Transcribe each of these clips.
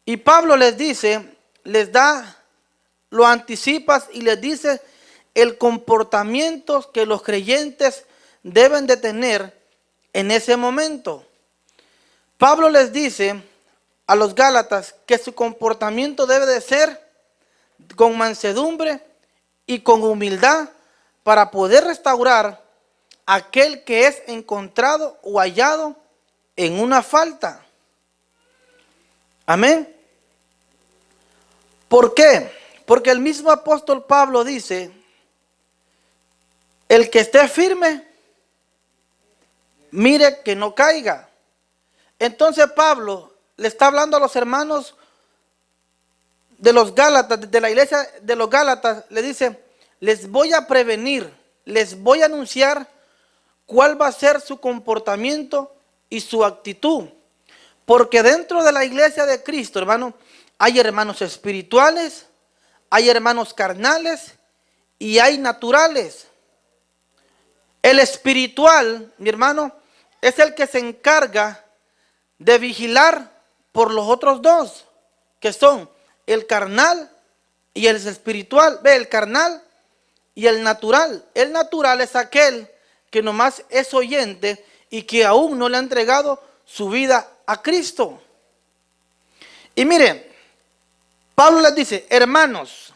Y Pablo les dice, les da, lo anticipa y les dice el comportamiento que los creyentes deben de tener en ese momento. Pablo les dice a los Gálatas que su comportamiento debe de ser con mansedumbre y con humildad para poder restaurar a aquel que es encontrado o hallado en una falta. Amén. ¿Por qué? Porque el mismo apóstol Pablo dice, el que esté firme, mire que no caiga. Entonces Pablo le está hablando a los hermanos de los Gálatas, de la iglesia de los Gálatas, le dice, les voy a prevenir, les voy a anunciar cuál va a ser su comportamiento y su actitud. Porque dentro de la iglesia de Cristo, hermano, hay hermanos espirituales, hay hermanos carnales y hay naturales. El espiritual, mi hermano, es el que se encarga de vigilar por los otros dos, que son el carnal y el espiritual. Ve, el carnal y el natural. El natural es aquel que nomás es oyente y que aún no le ha entregado su vida a Cristo. Y miren, Pablo les dice, hermanos,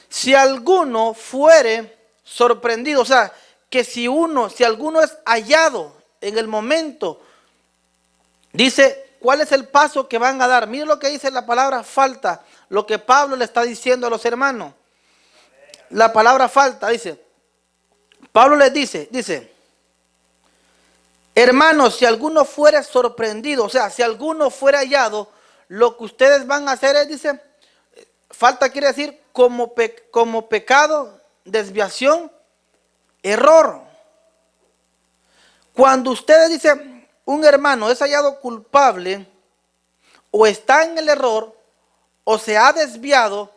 si alguno fuere sorprendido, o sea, que si alguno es hallado en el momento, dice, ¿cuál es el paso que van a dar? Miren lo que dice la palabra falta, lo que Pablo le está diciendo a los hermanos. La palabra falta, dice, Pablo les dice, hermanos, si alguno fuera sorprendido, o sea, si alguno fuera hallado, lo que ustedes van a hacer es, dice, falta quiere decir como pecado, desviación, error. Cuando ustedes dicen, un hermano es hallado culpable, o está en el error, o se ha desviado,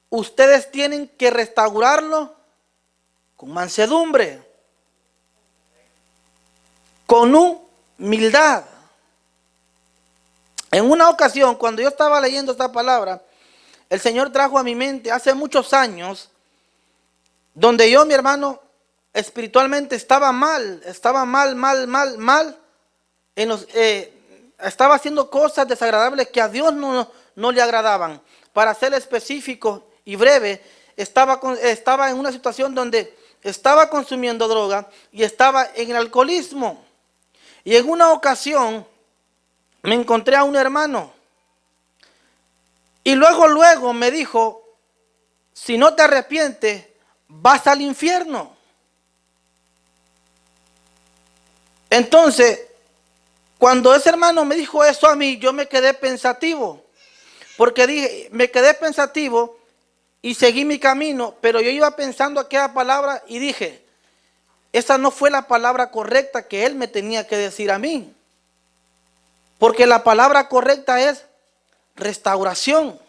ustedes tienen que restaurarlo con mansedumbre, con humildad. En una ocasión, cuando yo estaba leyendo esta palabra, el Señor trajo a mi mente hace muchos años, donde yo, mi hermano, espiritualmente estaba mal, estaba haciendo cosas desagradables que a Dios no le agradaban. Para ser específico y breve, estaba en una situación donde estaba consumiendo droga y estaba en el alcoholismo. Y en una ocasión me encontré a un hermano y luego me dijo, si no te arrepientes, vas al infierno. Entonces, cuando ese hermano me dijo eso a mí, yo me quedé pensativo, porque me quedé pensativo y seguí mi camino, pero yo iba pensando aquella palabra y dije, esa no fue la palabra correcta que él me tenía que decir a mí, porque la palabra correcta es restauración.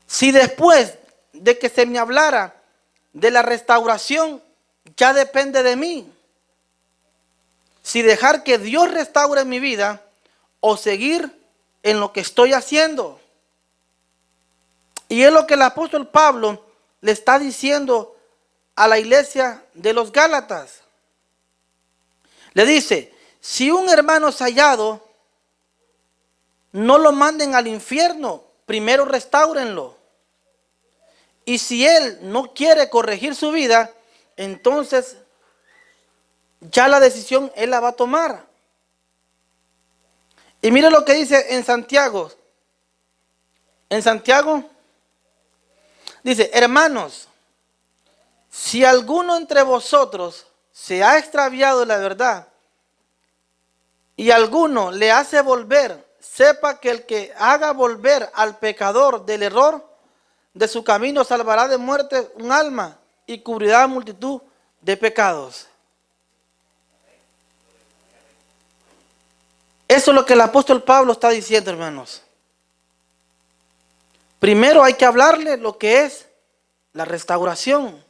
Si después de que se me hablara de la restauración, ya depende de mí. Si dejar que Dios restaure mi vida o seguir en lo que estoy haciendo. Y es lo que el apóstol Pablo le está diciendo a la iglesia de los Gálatas. Le dice, si un hermano es hallado, no lo manden al infierno, primero restáurenlo. Y si él no quiere corregir su vida, entonces ya la decisión él la va a tomar. Y mire lo que dice en Santiago. En Santiago dice, hermanos, si alguno entre vosotros se ha extraviado de la verdad y alguno le hace volver, sepa que el que haga volver al pecador del error de su camino salvará de muerte un alma y cubrirá multitud de pecados. Eso es lo que el apóstol Pablo está diciendo, hermanos. Primero hay que hablarle lo que es la restauración.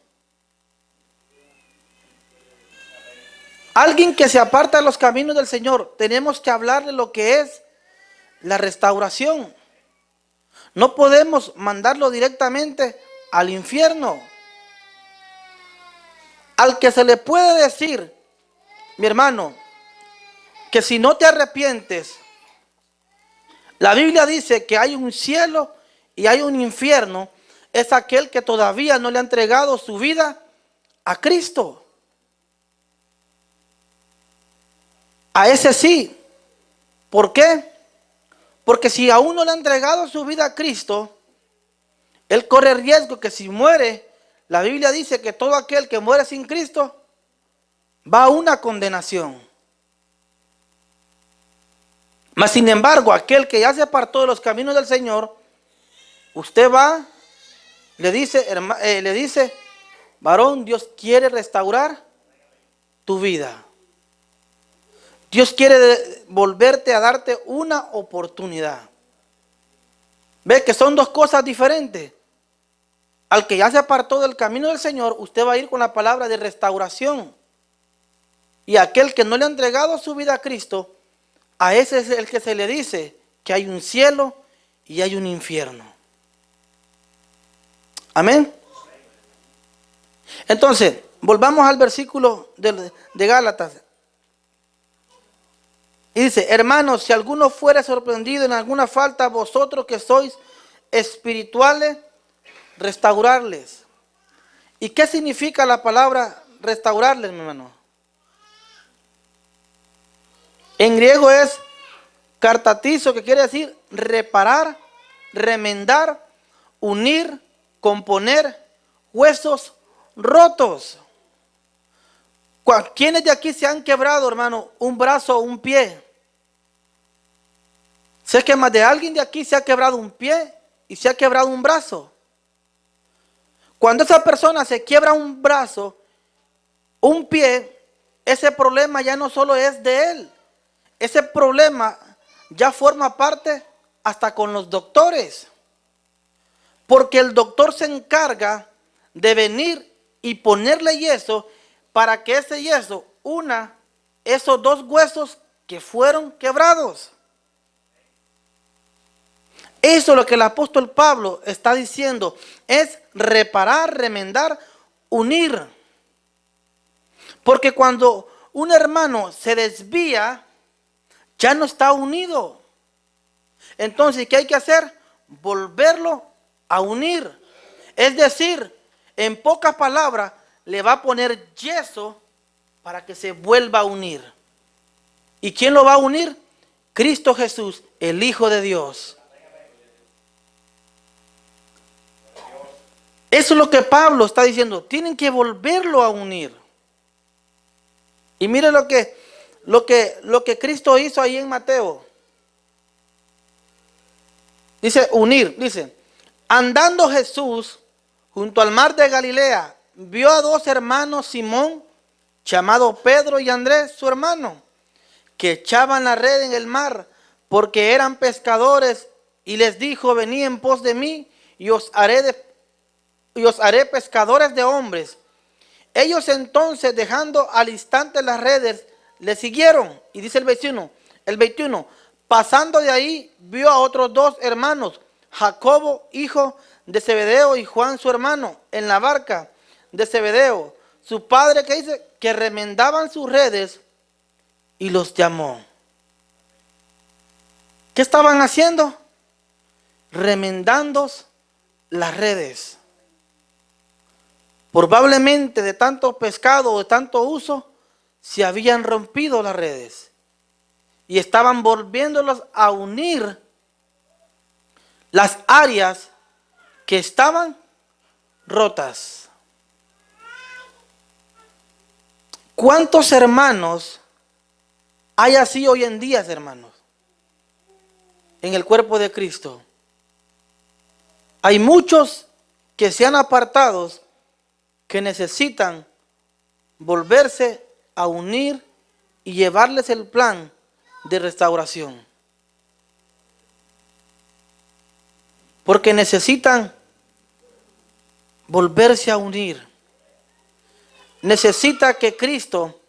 Alguien que se aparta de los caminos del Señor, tenemos que hablarle lo que es la restauración. No podemos mandarlo directamente al infierno. Al que se le puede decir, mi hermano, que si no te arrepientes, la Biblia dice que hay un cielo y hay un infierno, es aquel que todavía no le ha entregado su vida a Cristo. A ese sí. ¿Por qué? Porque si aún no le ha entregado su vida a Cristo, él corre riesgo que si muere, la Biblia dice que todo aquel que muere sin Cristo va a una condenación. Mas sin embargo, aquel que ya se apartó de los caminos del Señor, usted va, le dice, varón, Dios quiere restaurar tu vida. Dios quiere volverte a darte una oportunidad. Ve que son dos cosas diferentes. Al que ya se apartó del camino del Señor, usted va a ir con la palabra de restauración. Y aquel que no le ha entregado su vida a Cristo, a ese es el que se le dice que hay un cielo y hay un infierno. Amén. Entonces, volvamos al versículo de Gálatas. Y dice, hermanos, si alguno fuera sorprendido en alguna falta, vosotros que sois espirituales, restaurarles. ¿Y qué significa la palabra restaurarles, mi hermano? En griego es cartatizo, que quiere decir reparar, remendar, unir, componer huesos rotos. ¿Quiénes de aquí se han quebrado, hermano, un brazo o un pie? Sé que más de alguien de aquí se ha quebrado un pie y se ha quebrado un brazo. Cuando esa persona se quiebra un brazo, un pie, ese problema ya no solo es de él. Ese problema ya forma parte hasta con los doctores. Porque el doctor se encarga de venir y ponerle yeso para que ese yeso una esos dos huesos que fueron quebrados. Eso es lo que el apóstol Pablo está diciendo, es reparar, remendar, unir. Porque cuando un hermano se desvía, ya no está unido. Entonces, ¿qué hay que hacer? Volverlo a unir. Es decir, en pocas palabras, le va a poner yeso para que se vuelva a unir. ¿Y quién lo va a unir? Cristo Jesús, el Hijo de Dios. Eso es lo que Pablo está diciendo. Tienen que volverlo a unir. Y mire lo que Cristo hizo ahí en Mateo. Dice unir, dice, andando Jesús junto al mar de Galilea, vio a dos hermanos Simón, llamado Pedro, y Andrés, su hermano, que echaban la red en el mar, porque eran pescadores, y les dijo, venid en pos de mí, y os haré pescadores de hombres. Ellos entonces, dejando al instante las redes, le siguieron. Y dice el 21, pasando de ahí, vio a otros dos hermanos, Jacobo, hijo de Zebedeo, y Juan, su hermano, en la barca de Zebedeo, su padre, que dice, que remendaban sus redes, y los llamó. ¿Qué estaban haciendo? Remendando las redes. Probablemente de tanto pescado o de tanto uso, se habían rompido las redes. Y estaban volviéndolos a unir las áreas que estaban rotas. ¿Cuántos hermanos hay así hoy en día, hermanos? En el cuerpo de Cristo. Hay muchos que se han apartado, que necesitan volverse a unir y llevarles el plan de restauración. Porque necesitan volverse a unir. Necesita que Cristo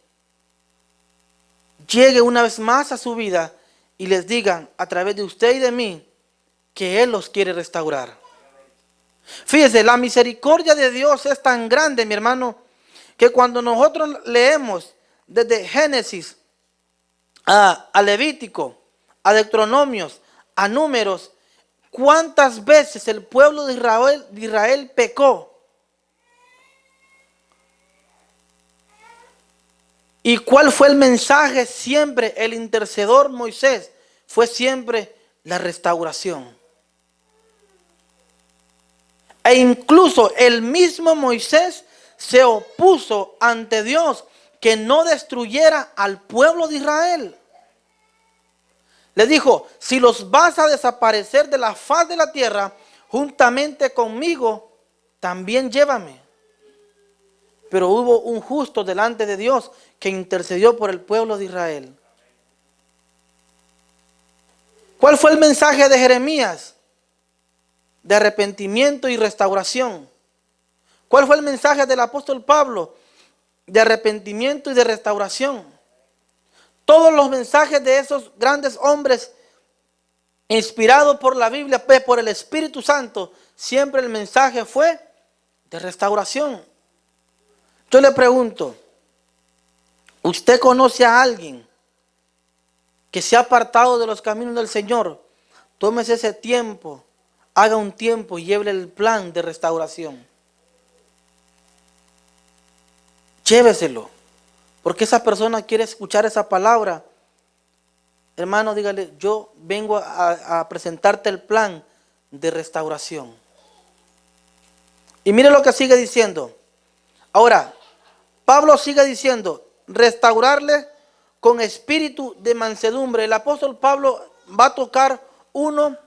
llegue una vez más a su vida y les digan a través de usted y de mí que Él los quiere restaurar. Fíjese, la misericordia de Dios es tan grande, mi hermano, que cuando nosotros leemos desde Génesis a Levítico, a Deuteronomios, a Números, cuántas veces el pueblo de Israel pecó. ¿Y cuál fue el mensaje? Siempre el intercedor Moisés fue siempre la restauración. E incluso el mismo Moisés se opuso ante Dios que no destruyera al pueblo de Israel. Le dijo, si los vas a desaparecer de la faz de la tierra, juntamente conmigo, también llévame. Pero hubo un justo delante de Dios que intercedió por el pueblo de Israel. ¿Cuál fue el mensaje de Jeremías? De arrepentimiento y restauración. ¿Cuál fue el mensaje del apóstol Pablo? De arrepentimiento y de restauración. Todos los mensajes de esos grandes hombres, inspirados por la Biblia, por el Espíritu Santo, siempre el mensaje fue de restauración. Yo le pregunto, ¿usted conoce a alguien que se ha apartado de los caminos del Señor? Tómese ese tiempo, haga un tiempo y lleve el plan de restauración. Lléveselo, porque esa persona quiere escuchar esa palabra. Hermano, dígale, yo vengo a presentarte el plan de restauración. Y mire lo que sigue diciendo. Ahora, Pablo sigue diciendo, restaurarle con espíritu de mansedumbre. El apóstol Pablo va a tocar uno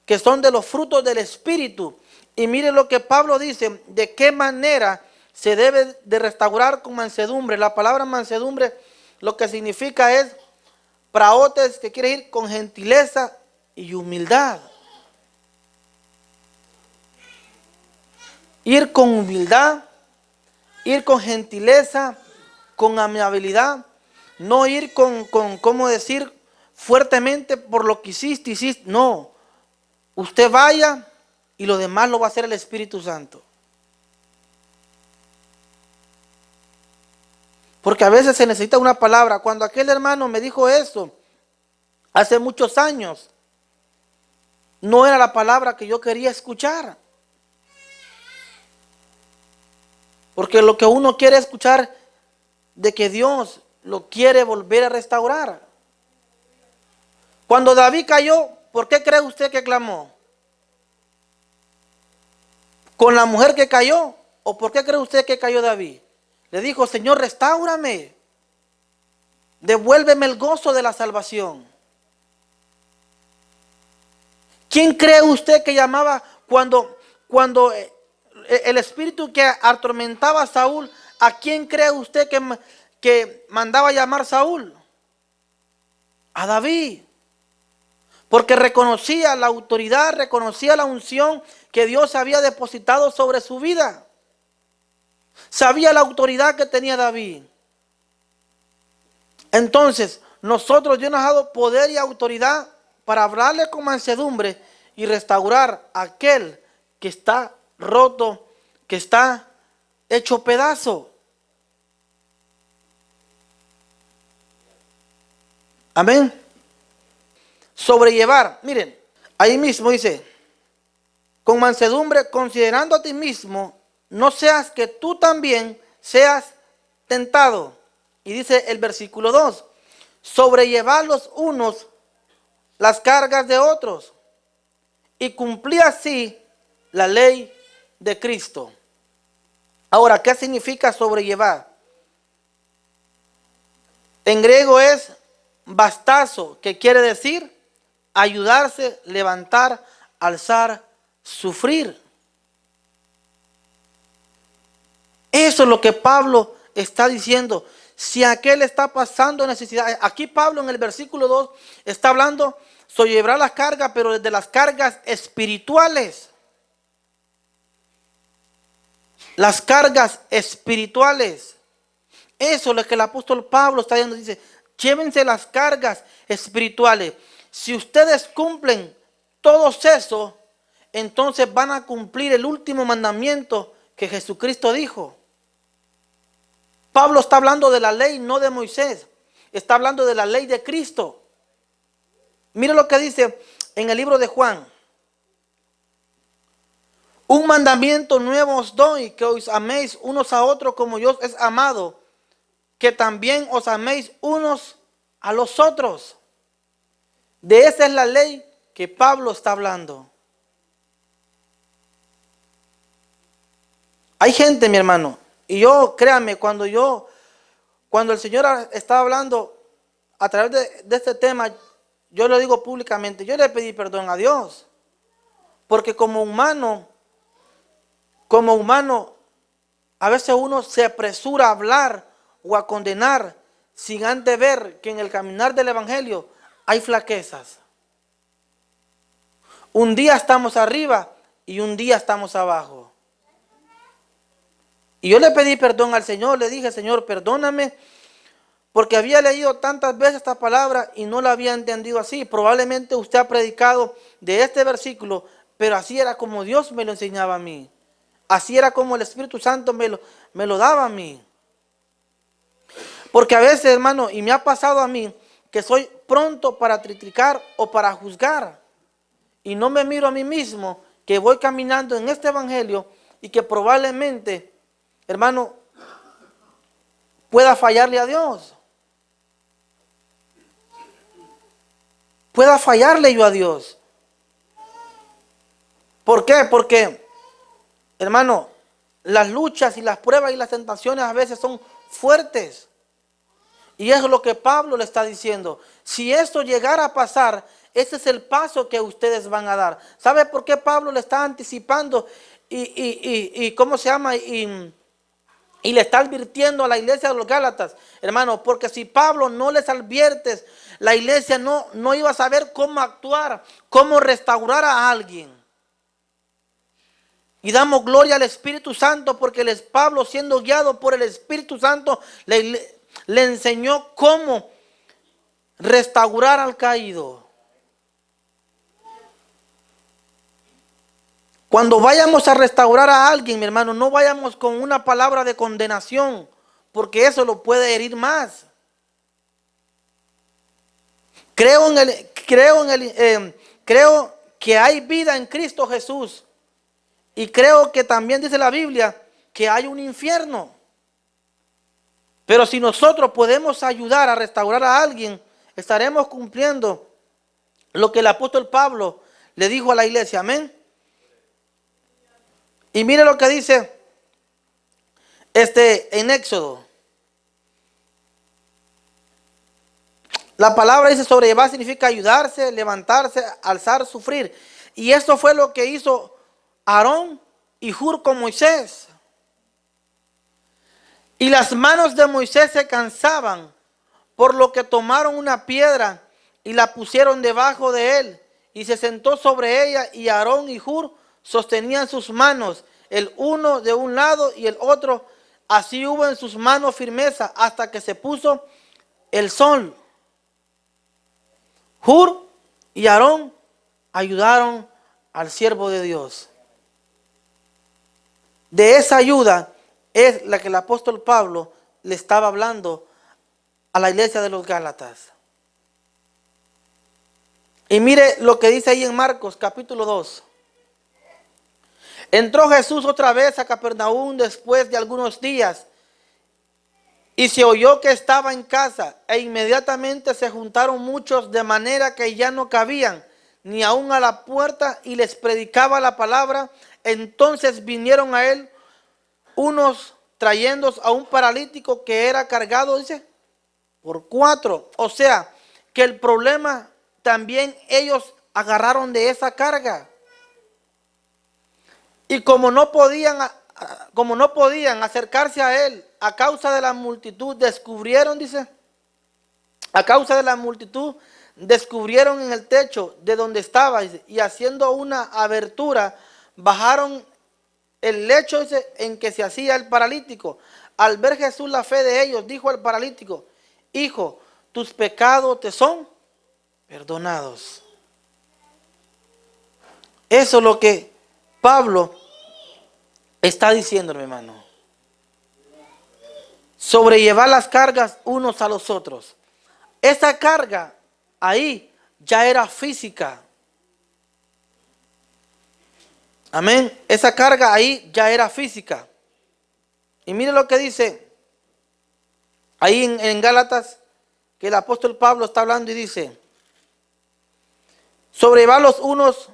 que son de los frutos del espíritu. Y mire lo que Pablo dice, de qué manera se debe de restaurar con mansedumbre. La palabra mansedumbre lo que significa es praotes, que quiere decir con gentileza y humildad. Ir con humildad, ir con gentileza, con amabilidad, no ir con ¿cómo decir? Fuertemente por lo que hiciste. No, usted vaya y lo demás lo va a hacer el Espíritu Santo. Porque a veces se necesita una palabra. Cuando aquel hermano me dijo eso, hace muchos años, no era la palabra que yo quería escuchar. Porque lo que uno quiere escuchar de que Dios lo quiere volver a restaurar. Cuando David cayó, ¿por qué cree usted que clamó? ¿Con la mujer que cayó? ¿O por qué cree usted que cayó David? Le dijo, Señor, restáurame. Devuélveme el gozo de la salvación. ¿Quién cree usted que llamaba cuando el espíritu que atormentaba a Saúl, a quién cree usted que mandaba llamar Saúl? A David. Porque reconocía la autoridad, reconocía la unción que Dios había depositado sobre su vida. Sabía la autoridad que tenía David. Entonces, nosotros Dios nos ha dado poder y autoridad para hablarle con mansedumbre y restaurar a aquel que está roto, que está hecho pedazo. Amén. Sobrellevar, miren, ahí mismo dice, con mansedumbre, considerando a ti mismo, no seas que tú también seas tentado. Y dice el versículo 2, sobrellevar los unos las cargas de otros y cumplir así la ley de Cristo. Ahora, ¿qué significa sobrellevar? En griego es bastazo, que quiere decir ayudarse, levantar, alzar, sufrir. Eso es lo que Pablo está diciendo. Si aquel está pasando necesidad, aquí Pablo en el versículo 2 está hablando sobre llevar las cargas, pero desde las cargas espirituales. Las cargas espirituales. Eso es lo que el apóstol Pablo está diciendo. Dice, llévense las cargas espirituales. si ustedes cumplen todos eso, entonces van a cumplir el último mandamiento que Jesucristo dijo. Pablo está hablando de la ley, no de Moisés. Está hablando de la ley de Cristo. Mire lo que dice en el libro de Juan. Un mandamiento nuevo os doy, que os améis unos a otros como yo os he amado, que también os améis unos a los otros. De esa es la ley que Pablo está hablando. Hay gente, mi hermano, y yo, créanme, cuando el Señor estaba hablando a través de este tema, yo lo digo públicamente, yo le pedí perdón a Dios. Porque como humano, a veces uno se apresura a hablar o a condenar sin antes ver que en el caminar del Evangelio hay flaquezas. Un día estamos arriba y un día estamos abajo. Y yo le pedí perdón al Señor, le dije, Señor, perdóname, porque había leído tantas veces esta palabra y no la había entendido así. Probablemente usted ha predicado de este versículo, pero así era como Dios me lo enseñaba a mí. Así era como el Espíritu Santo me lo daba a mí. Porque a veces, hermano, y me ha pasado a mí, que soy pronto para criticar o para juzgar. Y no me miro a mí mismo, que voy caminando en este evangelio y que probablemente, hermano, pueda fallarle a Dios. Pueda fallarle yo a Dios. ¿Por qué? Porque, hermano, las luchas y las pruebas y las tentaciones a veces son fuertes. Y es lo que Pablo le está diciendo. Si esto llegara a pasar, ese es el paso que ustedes van a dar. ¿Sabe por qué Pablo le está anticipando y cómo se llama? Y le está advirtiendo a la iglesia de los Gálatas, hermano, porque si Pablo no les advierte, la iglesia no iba a saber cómo actuar, cómo restaurar a alguien. Y damos gloria al Espíritu Santo porque Pablo, siendo guiado por el Espíritu Santo, le enseñó cómo restaurar al caído. Cuando vayamos a restaurar a alguien, mi hermano, no vayamos con una palabra de condenación, porque eso lo puede herir más. Creo que hay vida en Cristo Jesús. Y creo que también dice la Biblia que hay un infierno. Pero si nosotros podemos ayudar a restaurar a alguien, estaremos cumpliendo lo que el apóstol Pablo le dijo a la iglesia. Amén. Y mire lo que dice en Éxodo. La palabra dice sobrellevar significa ayudarse, levantarse, alzar, sufrir. Y esto fue lo que hizo Aarón y Hur con Moisés. Y las manos de Moisés se cansaban, por lo que tomaron una piedra y la pusieron debajo de él. Y se sentó sobre ella, y Aarón y Hur sostenían sus manos, el uno de un lado y el otro. Así hubo en sus manos firmeza hasta que se puso el sol. Hur y Aarón ayudaron al siervo de Dios. De esa ayuda es la que el apóstol Pablo le estaba hablando a la iglesia de los Gálatas. Y mire lo que dice ahí en Marcos capítulo 2. Entró Jesús otra vez a Capernaum después de algunos días y se oyó que estaba en casa, e inmediatamente se juntaron muchos de manera que ya no cabían ni aún a la puerta, y les predicaba la palabra. Entonces vinieron a él unos trayendo a un paralítico que era cargado, dice, por 4. O sea, que el problema también ellos agarraron de esa carga. Y como no podían acercarse a él a causa de la multitud, descubrieron, dice, a causa de la multitud, descubrieron en el techo de donde estaba, dice, y haciendo una abertura, bajaron el lecho, dice, en que se hacía el paralítico. Al ver Jesús la fe de ellos, dijo al paralítico: hijo, tus pecados te son perdonados. Eso es lo que Pablo está diciendo, mi hermano. Sobrellevar las cargas unos a los otros. Esa carga ahí ya era física. Amén. Esa carga ahí ya era física. Y mire lo que dice ahí en Gálatas, que el apóstol Pablo está hablando y dice: sobrellevar los unos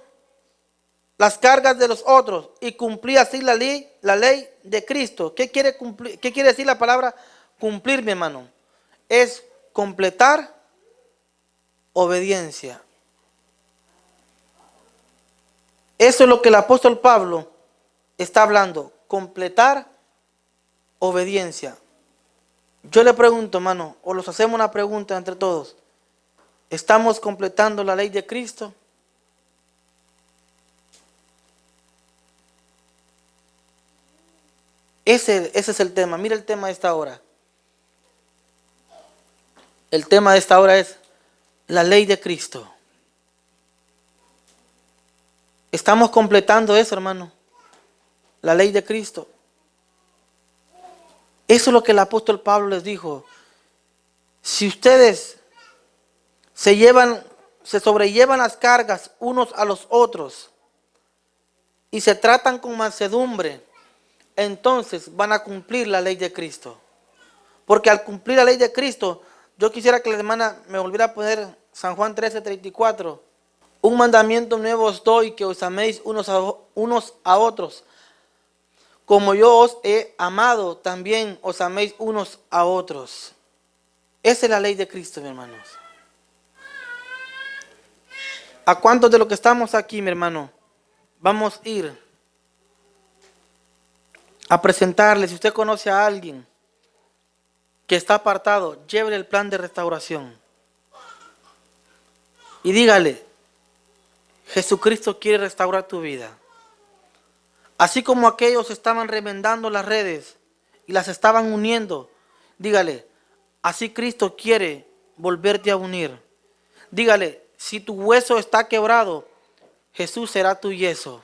las cargas de los otros y cumplir así la ley de Cristo. ¿Qué quiere cumplir? ¿Qué quiere decir la palabra cumplir, mi hermano? Es completar obediencia. Eso es lo que el apóstol Pablo está hablando, completar obediencia. Yo le pregunto, hermano, o los hacemos una pregunta entre todos: ¿estamos completando la ley de Cristo? Ese es el tema. Mira el tema de esta hora. El tema de esta hora es la ley de Cristo. Estamos completando eso, hermano. La ley de Cristo. Eso es lo que el apóstol Pablo les dijo. Si ustedes se sobrellevan las cargas unos a los otros y se tratan con mansedumbre, entonces van a cumplir la ley de Cristo. Porque al cumplir la ley de Cristo, yo quisiera que la hermana me volviera a poner San Juan 13:34. Un mandamiento nuevo os doy, que os améis unos a otros. Como yo os he amado, también os améis unos a otros. Esa es la ley de Cristo, mis hermanos. ¿A cuántos de los que estamos aquí, mi hermano, vamos a ir a presentarle? Si usted conoce a alguien que está apartado, llévele el plan de restauración. Y dígale: Jesucristo quiere restaurar tu vida. Así como aquellos estaban remendando las redes y las estaban uniendo, dígale: así Cristo quiere volverte a unir. Dígale: si tu hueso está quebrado, Jesús será tu yeso.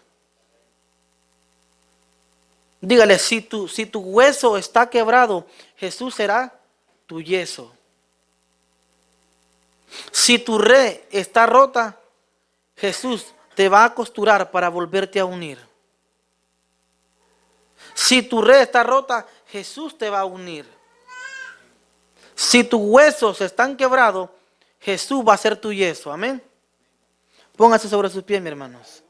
Dígale: si tu hueso está quebrado, Jesús será tu yeso. Si tu red está rota, Jesús te va a costurar para volverte a unir. Si tu red está rota, Jesús te va a unir. Si tus huesos están quebrados, Jesús va a ser tu yeso. Amén. Póngase sobre sus pies, mis hermanos.